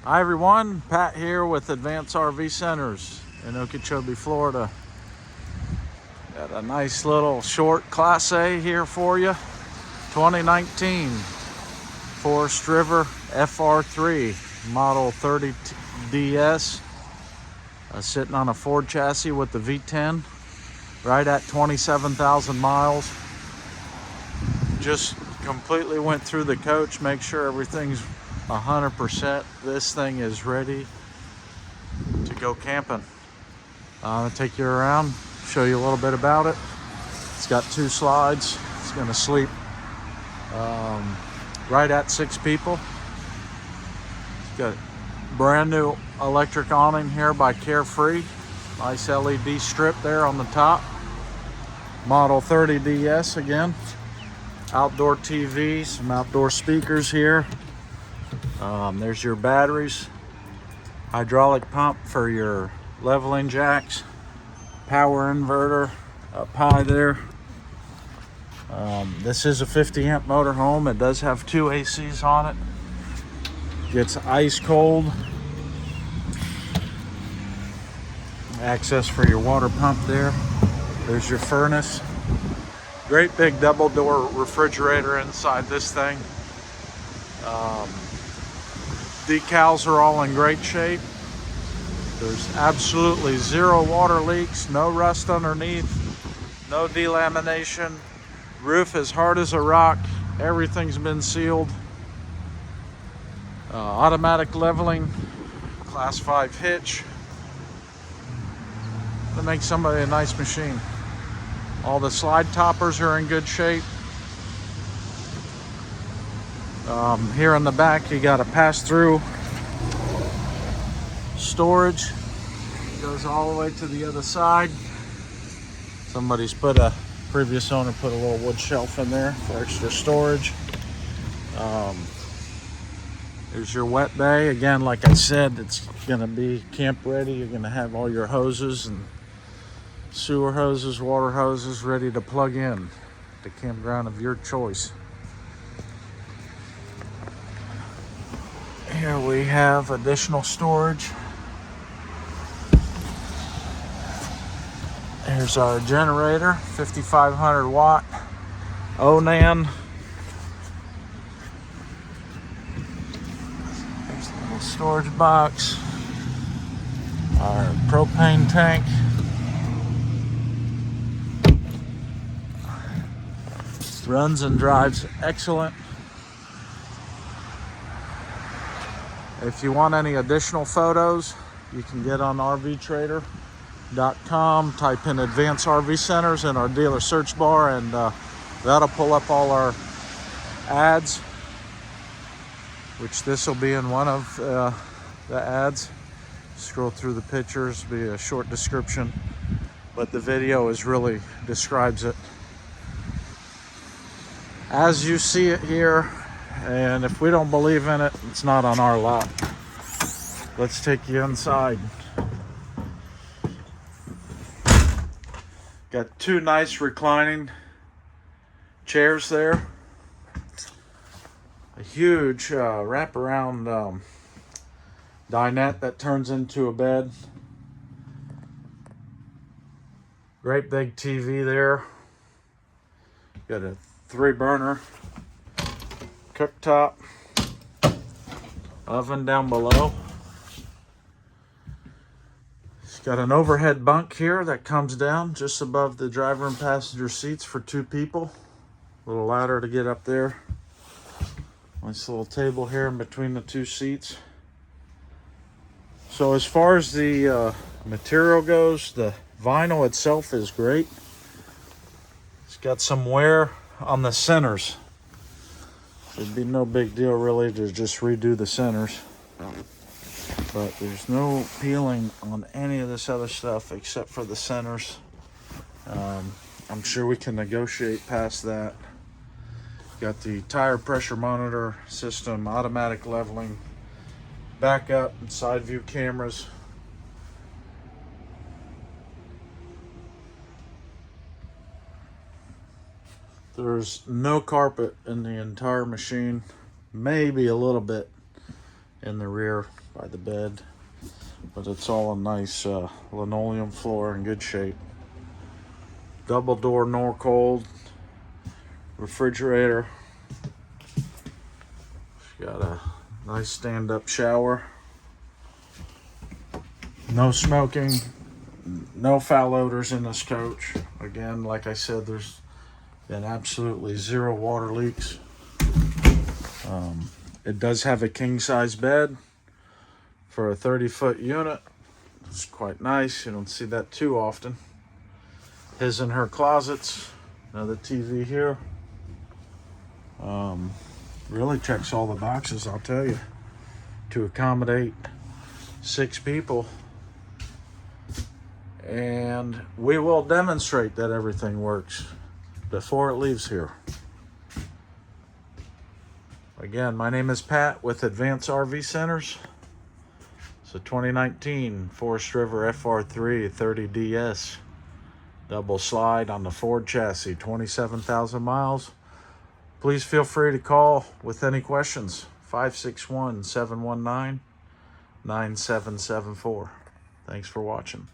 Hi everyone, Pat here with Advanced RV Centers in Okeechobee, Florida. Got a nice little short Class A here for you. 2019 Forest River Fr3 model 30DS. Sitting on a Ford chassis with the V10, right at 27,000 miles. Just completely went through the coach, make sure everything's 100%. This thing is ready to go camping. I'm gonna take you around, show you a little bit about it. It's got 2 slides. It's gonna sleep right at 6 people. It's got brand new electric awning here by CAREFREE. Nice LED strip there on the top. Model 30DS again. Outdoor TV, some outdoor speakers here. There's your batteries, hydraulic pump for your leveling jacks, power inverter up high there. This is a 50 amp motorhome. It does have 2 ACs on it. Gets ice cold. Access for your water pump there. There's your furnace. Great big double door refrigerator inside this thing. Decals are all in great shape. There's absolutely 0 water leaks, no rust underneath, no delamination. Roof as hard as a rock. Everything's been sealed. Automatic leveling, class 5 hitch. To make somebody a nice machine. All the slide toppers are in good shape. Here in the back you got a pass-through storage. Goes all the way to the other side. Previous owner put a little wood shelf in there for extra storage. There's your wet bay. Again, like I said, it's gonna be camp ready. You're gonna have all your hoses and sewer hoses, water hoses ready to plug in the campground of your choice. Here we have additional storage. Here's our generator, 5,500 watt ONAN. There's a little storage box. Our propane tank. Runs and drives excellent. If you want any additional photos, you can get on RVTrader.com, type in Advanced RV Centers in our dealer search bar, and that'll pull up all our ads, which this will be in one of the ads. Scroll through the pictures, be a short description, but the video really describes it as you see it here. And if we don't believe in it, it's not on our lot. Let's take you inside. Got 2 nice reclining chairs there. A huge wraparound dinette that turns into a bed. Great big TV there. Got a 3-burner cooktop, oven down below. It's got an overhead bunk here that comes down just above the driver and passenger seats for 2 people. Little ladder to get up there. Nice little table here in between the 2 seats. So as far as the material goes, the vinyl itself is great. It's got some wear on the centers. It'd be no big deal really to just redo the centers, but there's no peeling on any of this other stuff except for the centers. I'm sure we can negotiate past that. Got the tire pressure monitor system, automatic leveling, backup and side view cameras. There's no carpet in the entire machine, maybe a little bit in the rear by the bed. But it's all a nice linoleum floor in good shape. Double door nor cold. Refrigerator. Got a nice stand-up shower. No smoking, no foul odors in this coach. Again, like I said, there's been absolutely zero water leaks. It does have a king-size bed for a 30-foot unit. It's quite nice. You don't see that too often. His and her closets. Another TV here. Really checks all the boxes, I'll tell you, to accommodate 6 people. And we will demonstrate that everything works before it leaves here. Again, my name is Pat with Advanced RV Centers. It's a 2019 Forest River Fr3 30Ds double slide on the Ford chassis, 27,000 miles. Please feel free to call with any questions. 561-719-9774. Thanks for watching.